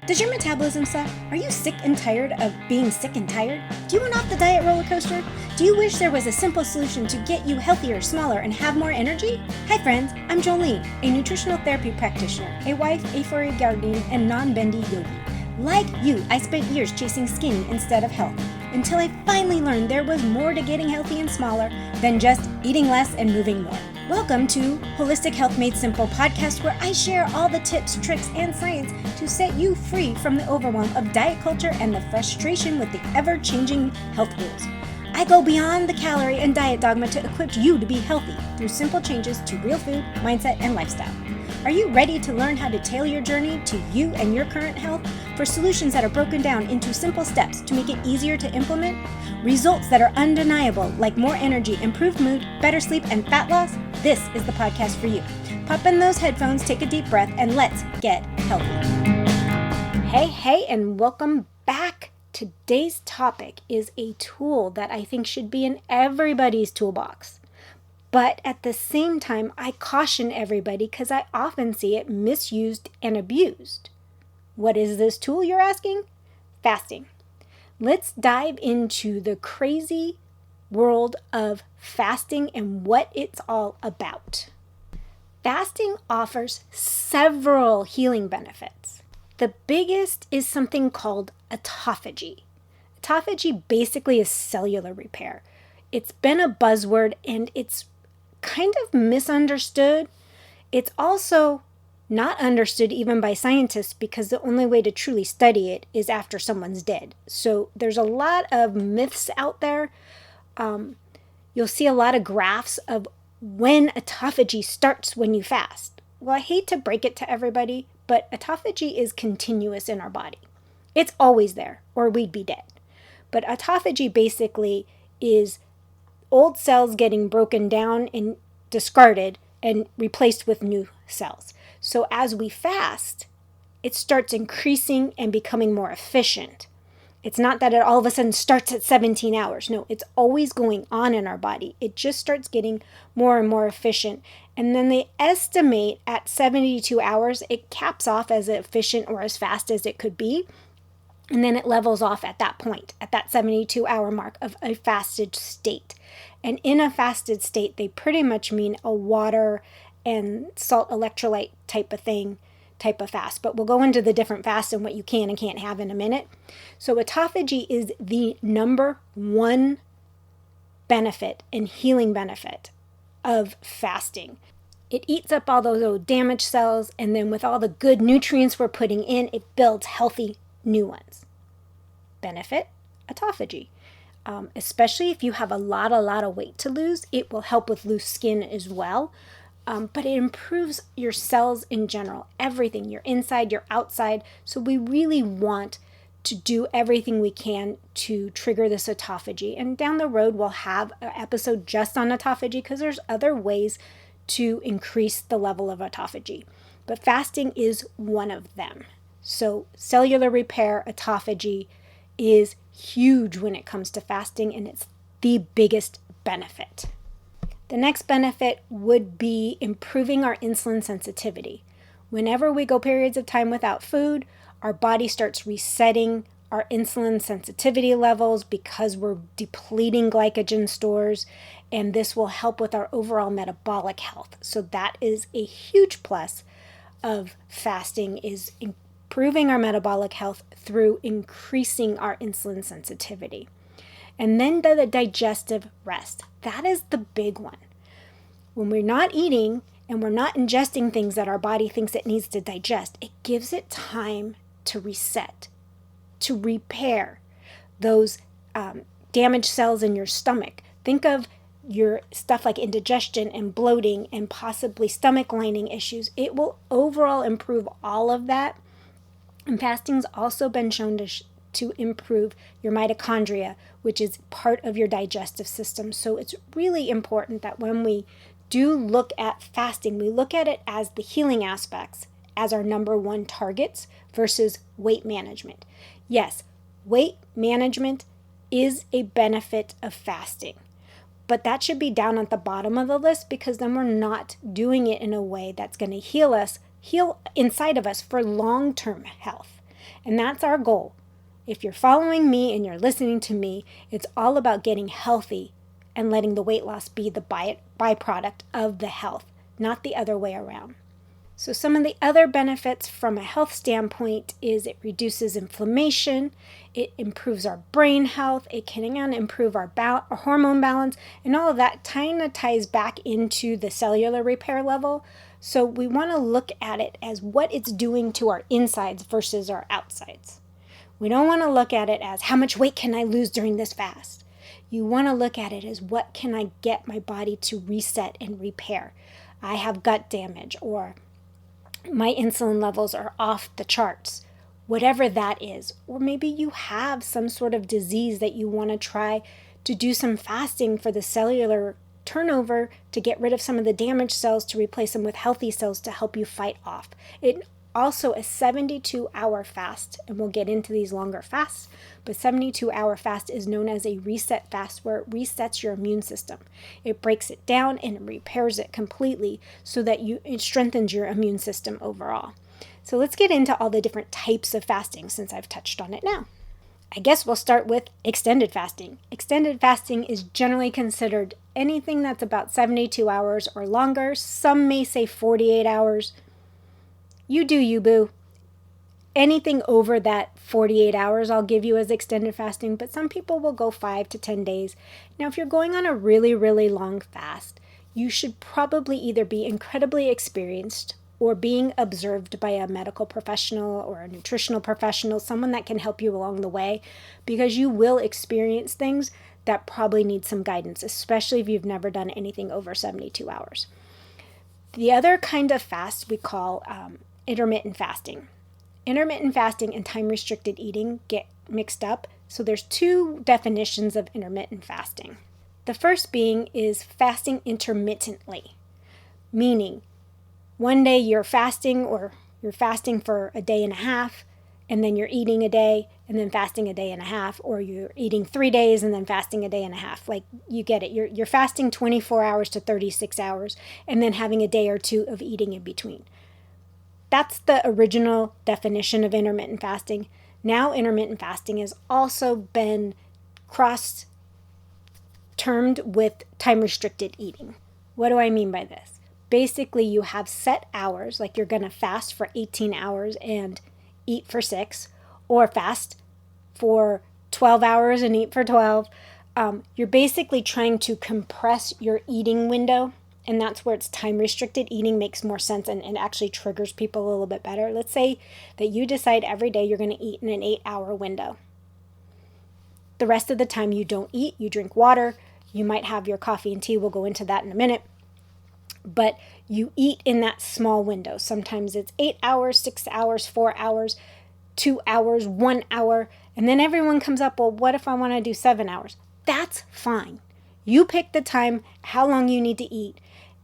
Does your metabolism suck? Are you sick and tired of being sick and tired? Do you want off the diet roller coaster? Do you wish there was a simple solution to get you healthier, smaller, and have more energy? Hi friends, I'm Jolene, a nutritional therapy practitioner, a wife, a furry guardian, and non-bendy yogi. Like you, I spent years chasing skinny instead of health, until I finally learned there was more to getting healthy and smaller than just eating less and moving more. Welcome to Holistic Health Made Simple podcast, where I share all the tips, tricks, and science to set you free from the overwhelm of diet culture and the frustration with the ever-changing health rules. I go beyond the calorie and diet dogma to equip you to be healthy through simple changes to real food, mindset, and lifestyle. Are you ready to learn how to tailor your journey to you and your current health for solutions that are broken down into simple steps to make it easier to implement? Results that are undeniable, like more energy, improved mood, better sleep, and fat loss? This is the podcast for you. Pop in those headphones, take a deep breath, and let's get healthy. Hey, and welcome back. Today's topic is a tool that I think should be in everybody's toolbox. But at the same time, I caution everybody because I often see it misused and abused. What is this tool, you're asking? Fasting. Let's dive into the crazy world of fasting and what it's all about. Fasting offers several healing benefits. The biggest is something called autophagy. Autophagy basically is cellular repair. It's been a buzzword and it's kind of misunderstood. It's also not understood even by scientists because the only way to truly study it is after someone's dead. So there's a lot of myths out there. You'll see a lot of graphs of when autophagy starts when you fast. Well, I hate to break it to everybody, but autophagy is continuous in our body. It's always there, or we'd be dead. But autophagy basically is old cells getting broken down and discarded and replaced with new cells. So as we fast, it starts increasing and becoming more efficient. It's not that it all of a sudden starts at 17 hours. No, it's always going on in our body. It just starts getting more and more efficient. And then they estimate at 72 hours, it caps off as efficient or as fast as it could be. And then it levels off at that point, at that 72-hour mark of a fasted state. And in a fasted state, they pretty much mean a water and salt electrolyte type of thing, type of fast. But we'll go into the different fasts and what you can and can't have in a minute. So autophagy is the number one benefit and healing benefit of fasting. It eats up all those old damaged cells, and then with all the good nutrients we're putting in, it builds healthy new ones. Benefit, autophagy. Especially if you have a lot of weight to lose, it will help with loose skin as well. But it improves your cells in general, everything, your inside, your outside. So we really want to do everything we can to trigger this autophagy. And down the road, we'll have an episode just on autophagy because there's other ways to increase the level of autophagy. But fasting is one of them. So cellular repair, autophagy is huge when it comes to fasting, and it's the biggest benefit. The next benefit would be improving our insulin sensitivity. Whenever we go periods of time without food, our body starts resetting our insulin sensitivity levels because we're depleting glycogen stores, and this will help with our overall metabolic health. So that is a huge plus of fasting, is improving our metabolic health through increasing our insulin sensitivity. And then the digestive rest. That is the big one. When we're not eating and we're not ingesting things that our body thinks it needs to digest, it gives it time to reset, to repair those damaged cells in your stomach. Think of your stuff like indigestion and bloating and possibly stomach lining issues. It will overall improve all of that. And fasting's also been shown to improve your mitochondria, which is part of your digestive system. So it's really important that when we do look at fasting, we look at it as the healing aspects as our number one targets versus weight management. Yes, weight management is a benefit of fasting, but that should be down at the bottom of the list because then we're not doing it in a way that's going to heal inside of us for long-term health. And that's our goal. If you're following me and you're listening to me, it's all about getting healthy and letting the weight loss be the byproduct of the health, not the other way around. So some of the other benefits from a health standpoint is it reduces inflammation, it improves our brain health, it can improve our hormone balance, and all of that kind of ties back into the cellular repair level. So we want to look at it as what it's doing to our insides versus our outsides. We don't want to look at it as how much weight can I lose during this fast. You want to look at it as what can I get my body to reset and repair. I have gut damage, or my insulin levels are off the charts, whatever that is. Or maybe you have some sort of disease that you want to try to do some fasting for the cellular turnover to get rid of some of the damaged cells to replace them with healthy cells to help you fight off. It also a 72-hour fast, and we'll get into these longer fasts, but 72-hour fast is known as a reset fast, where it resets your immune system. It breaks it down and it repairs it completely so that it strengthens your immune system overall. So let's get into all the different types of fasting since I've touched on it now. I guess we'll start with extended fasting. Extended fasting is generally considered anything that's about 72 hours or longer. Some may say 48 hours. You do you, boo. Anything over that 48 hours I'll give you as extended fasting, but some people will go 5 to 10 days. Now, if you're going on a really, really long fast, you should probably either be incredibly experienced or being observed by a medical professional or a nutritional professional, someone that can help you along the way, because you will experience things that probably need some guidance, especially if you've never done anything over 72 hours. The other kind of fast we call intermittent fasting. Intermittent fasting and time-restricted eating get mixed up, so there's two definitions of intermittent fasting. The first being is fasting intermittently, meaning one day you're fasting, or you're fasting for a day and a half, and then you're eating a day, and then fasting a day and a half, or you're eating 3 days and then fasting a day and a half. Like, you get it. You're fasting 24 hours to 36 hours, and then having a day or two of eating in between. That's the original definition of intermittent fasting. Now intermittent fasting has also been cross-termed with time-restricted eating. What do I mean by this? Basically, you have set hours, like you're going to fast for 18 hours and eat for 6, or fast for 12 hours and eat for 12. You're basically trying to compress your eating window. And that's where it's time-restricted eating makes more sense and actually triggers people a little bit better. Let's say that you decide every day you're going to eat in an 8-hour window. The rest of the time you don't eat, you drink water, you might have your coffee and tea, we'll go into that in a minute. But you eat in that small window. Sometimes it's 8 hours, 6 hours, 4 hours, 2 hours, 1 hour. And then everyone comes up, well, what if I want to do 7 hours? That's fine. You pick the time, how long you need to eat,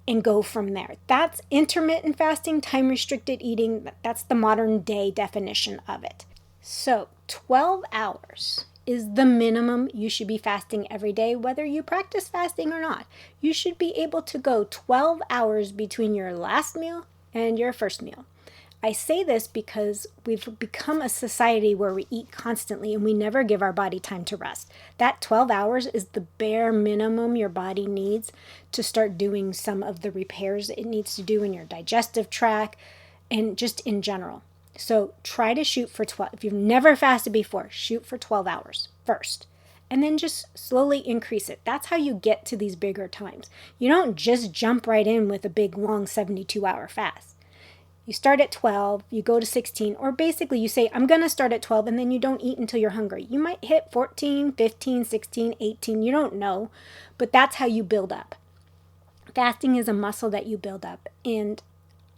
and go from there. That's intermittent fasting, time-restricted eating. That's the modern day definition of it. So 12 hours is the minimum you should be fasting every day, whether you practice fasting or not. You should be able to go 12 hours between your last meal and your first meal. I say this because we've become a society where we eat constantly and we never give our body time to rest. That 12 hours is the bare minimum your body needs to start doing some of the repairs it needs to do in your digestive tract and just in general. So try to shoot for 12. If you've never fasted before, shoot for 12 hours first. And then just slowly increase it. That's how you get to these bigger times. You don't just jump right in with a big, long 72-hour fast. You start at 12, you go to 16, or basically you say, I'm going to start at 12, and then you don't eat until you're hungry. You might hit 14, 15, 16, 18, you don't know, but that's how you build up. Fasting is a muscle that you build up, and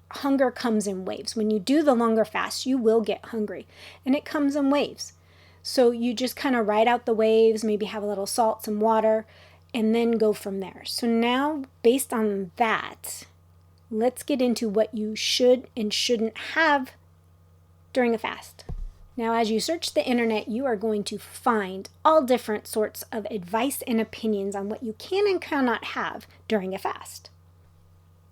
hunger comes in waves. When you do the longer fast, you will get hungry, and it comes in waves. So you just kind of ride out the waves, maybe have a little salt, some water, and then go from there. So now, based on that, let's get into what you should and shouldn't have during a fast. Now, as you search the internet, you are going to find all different sorts of advice and opinions on what you can and cannot have during a fast.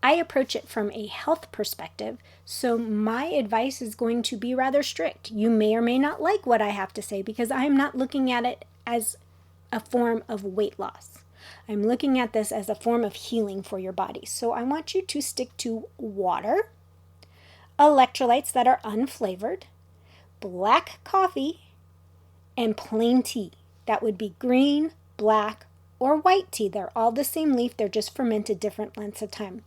I approach it from a health perspective, so my advice is going to be rather strict. You may or may not like what I have to say because I am not looking at it as a form of weight loss. I'm looking at this as a form of healing for your body. So I want you to stick to water, electrolytes that are unflavored, black coffee, and plain tea. That would be green, black, or white tea. They're all the same leaf. They're just fermented different lengths of time.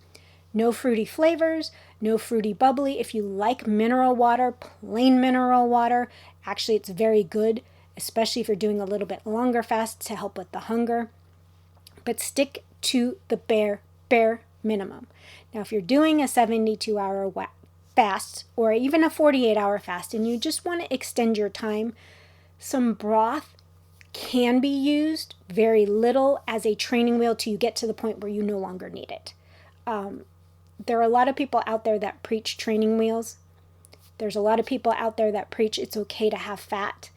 No fruity flavors, no fruity bubbly. If you like mineral water, plain mineral water, actually it's very good, especially if you're doing a little bit longer fast to help with the hunger. But stick to the bare minimum. Now, if you're doing a 72-hour fast or even a 48-hour fast and you just want to extend your time, some broth can be used, very little, as a training wheel till you get to the point where you no longer need it. There are a lot of people out there that preach training wheels. There's a lot of people out there that preach it's okay to have fat.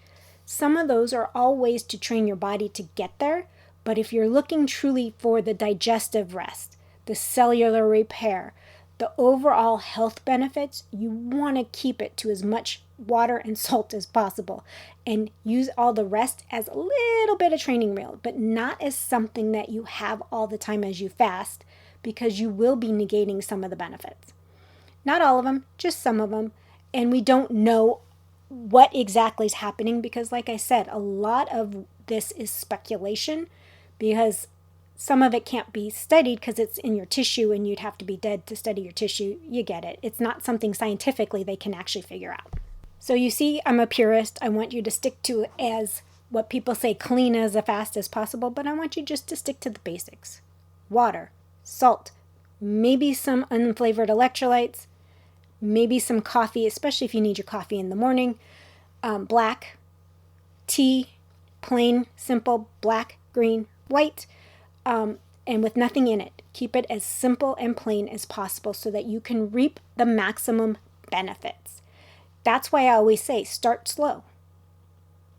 Some of those are all ways to train your body to get there, but if you're looking truly for the digestive rest, the cellular repair, the overall health benefits, you want to keep it to as much water and salt as possible and use all the rest as a little bit of training wheel, but not as something that you have all the time as you fast, because you will be negating some of the benefits. Not all of them, just some of them. And we don't know what exactly is happening because, like I said, a lot of this is speculation because some of it can't be studied because it's in your tissue and you'd have to be dead to study your tissue. You get it. It's not something scientifically they can actually figure out. So you see, I'm a purist. I want you to stick to as what people say clean as fast as possible, but I want you just to stick to the basics. Water, salt, maybe some unflavored electrolytes, maybe some coffee, especially if you need your coffee in the morning, black, tea, plain, simple, black, green, white, and with nothing in it. Keep it as simple and plain as possible so that you can reap the maximum benefits. That's why I always say start slow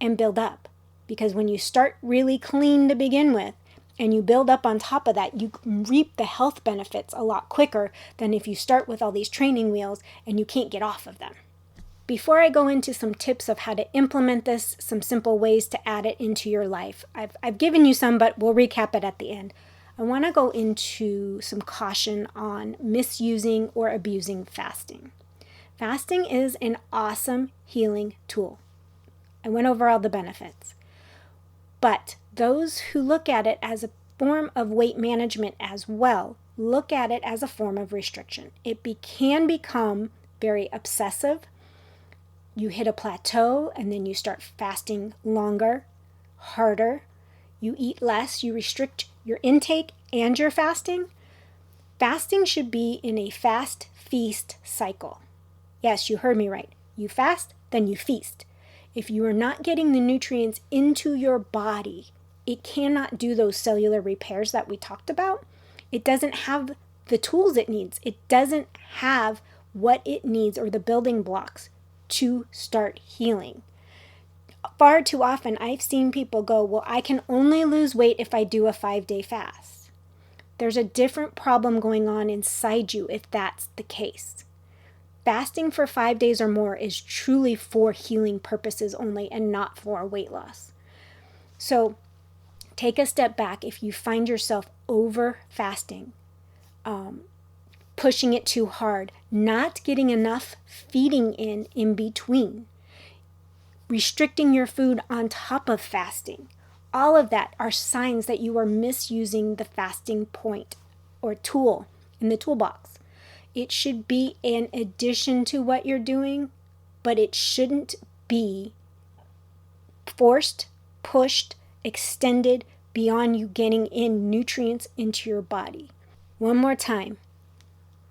and build up, because when you start really clean to begin with, and you build up on top of that, you reap the health benefits a lot quicker than if you start with all these training wheels and you can't get off of them. Before I go into some tips of how to implement this, some simple ways to add it into your life, I've given you some, but we'll recap it at the end. I want to go into some caution on misusing or abusing fasting. Fasting is an awesome healing tool. I went over all the benefits. But those who look at it as a form of weight management as well, look at it as a form of restriction. It can become very obsessive. You hit a plateau and then you start fasting longer, harder. You eat less, you restrict your intake and your fasting. Fasting should be in a fast feast cycle. Yes, you heard me right. You fast, then you feast. If you are not getting the nutrients into your body, it cannot do those cellular repairs that we talked about. It doesn't have the tools it needs. It doesn't have what it needs or the building blocks to start healing. Far too often, I've seen people go, well, I can only lose weight if I do a 5-day fast. There's a different problem going on inside you if that's the case. Fasting for 5 days or more is truly for healing purposes only and not for weight loss. So take a step back if you find yourself over fasting, pushing it too hard, not getting enough feeding in between, restricting your food on top of fasting. All of that are signs that you are misusing the fasting point or tool in the toolbox. It should be an addition to what you're doing, but it shouldn't be forced, pushed, extended beyond you getting in nutrients into your body. One more time.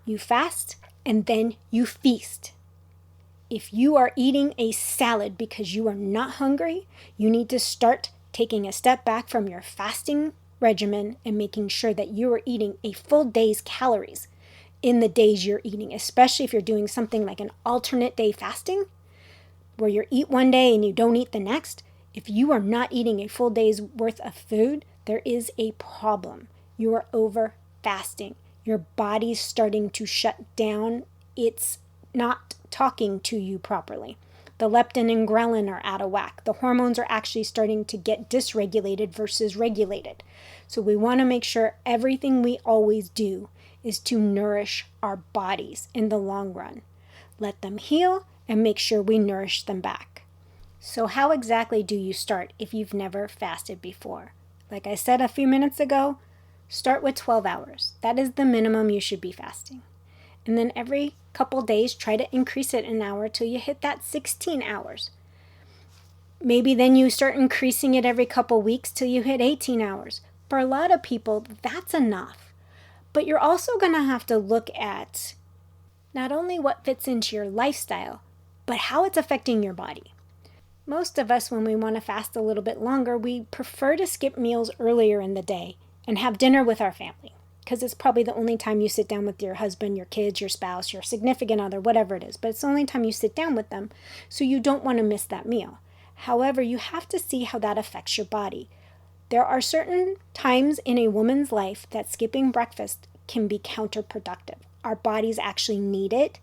You fast and then you feast. If you are eating a salad because you are not hungry, you need to start taking a step back from your fasting regimen and making sure that you are eating a full day's calories in the days you're eating, especially if you're doing something like an alternate day fasting, where you eat one day and you don't eat the next. If you are not eating a full day's worth of food, there is a problem. You are over fasting. Your body's starting to shut down. It's not talking to you properly. The leptin and ghrelin are out of whack. The hormones are actually starting to get dysregulated versus regulated. So we want to make sure everything we always do is to nourish our bodies in the long run. Let them heal and make sure we nourish them back. So how exactly do you start if you've never fasted before? Like I said a few minutes ago, start with 12 hours. That is the minimum you should be fasting. And then every couple days, try to increase it an hour till you hit that 16 hours. Maybe then you start increasing it every couple weeks till you hit 18 hours. For a lot of people, that's enough. But you're also going to have to look at not only what fits into your lifestyle, but how it's affecting your body. Most of us, when we want to fast a little bit longer, we prefer to skip meals earlier in the day and have dinner with our family, because it's probably the only time you sit down with your husband, your kids, your spouse, your significant other, whatever it is. But it's the only time you sit down with them, so you don't want to miss that meal. However, you have to see how that affects your body. There are certain times in a woman's life that skipping breakfast can be counterproductive. Our bodies actually need it,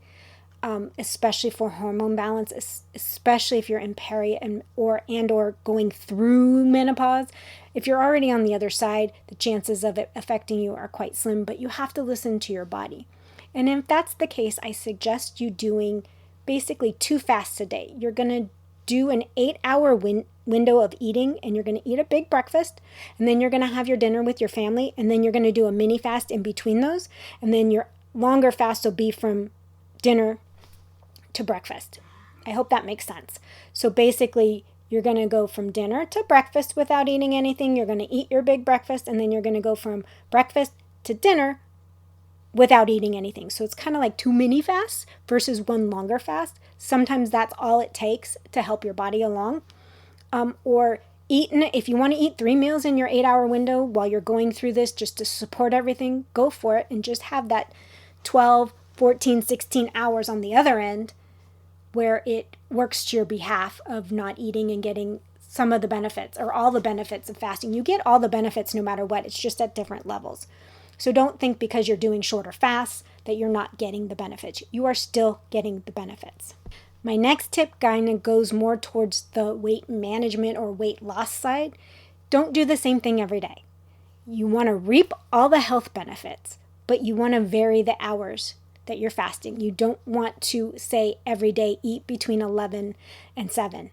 especially for hormone balance, especially if you're in peri or going through menopause. If you're already on the other side, the chances of it affecting you are quite slim, but you have to listen to your body. And if that's the case, I suggest you doing basically 2 fasts a day. You're going to do an 8-hour window of eating, and you're going to eat a big breakfast, and then you're going to have your dinner with your family, and then you're going to do a mini fast in between those, and then your longer fast will be from dinner to breakfast. I hope that makes sense. So basically, you're going to go from dinner to breakfast without eating anything. You're going to eat your big breakfast, and then you're going to go from breakfast to dinner without eating anything. So it's kind of like 2 mini fasts versus 1 longer fast. Sometimes that's all it takes to help your body along. Or if you want to eat 3 meals in your 8-hour window while you're going through this just to support everything, go for it and just have that 12, 14, 16 hours on the other end where it works to your behalf of not eating and getting some of the benefits or all the benefits of fasting. You get all the benefits no matter what. It's just at different levels. So don't think because you're doing shorter fasts that you're not getting the benefits. You are still getting the benefits. My next tip kind of goes more towards the weight management or weight loss side. Don't do the same thing every day. You want to reap all the health benefits, but you want to vary the hours that you're fasting. You don't want to say every day eat between 11 and 7.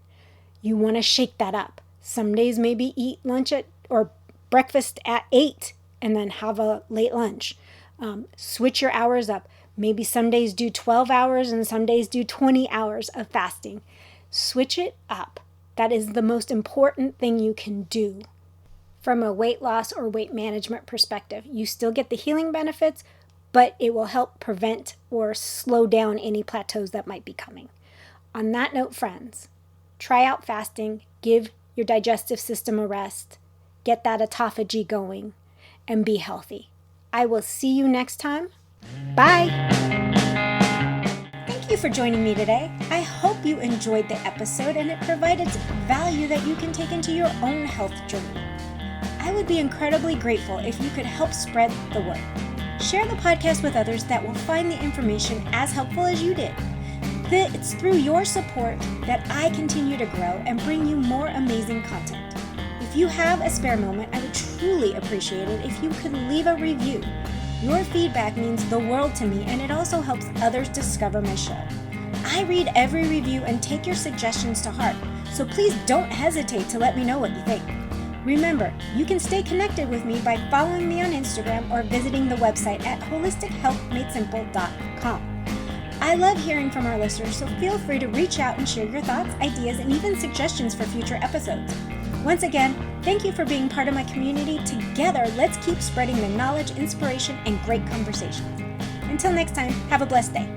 You want to shake that up. Some days maybe eat lunch or breakfast at 8 and then have a late lunch. Switch your hours up. Maybe some days do 12 hours and some days do 20 hours of fasting. Switch it up. That is the most important thing you can do from a weight loss or weight management perspective. You still get the healing benefits, but it will help prevent or slow down any plateaus that might be coming. On that note, friends, try out fasting, give your digestive system a rest, get that autophagy going, and be healthy. I will see you next time. Bye. Thank you for joining me today. I hope you enjoyed the episode and it provided value that you can take into your own health journey. I would be incredibly grateful if you could help spread the word. Share the podcast with others that will find the information as helpful as you did. It's through your support that I continue to grow and bring you more amazing content. If you have a spare moment, I would truly appreciate it if you could leave a review. Your feedback means the world to me, and it also helps others discover my show. I read every review and take your suggestions to heart, so please don't hesitate to let me know what you think. Remember, you can stay connected with me by following me on Instagram or visiting the website at holistichealthmadesimple.com. I love hearing from our listeners, so feel free to reach out and share your thoughts, ideas, and even suggestions for future episodes. Once again, thank you for being part of my community. Together, let's keep spreading the knowledge, inspiration, and great conversations. Until next time, have a blessed day.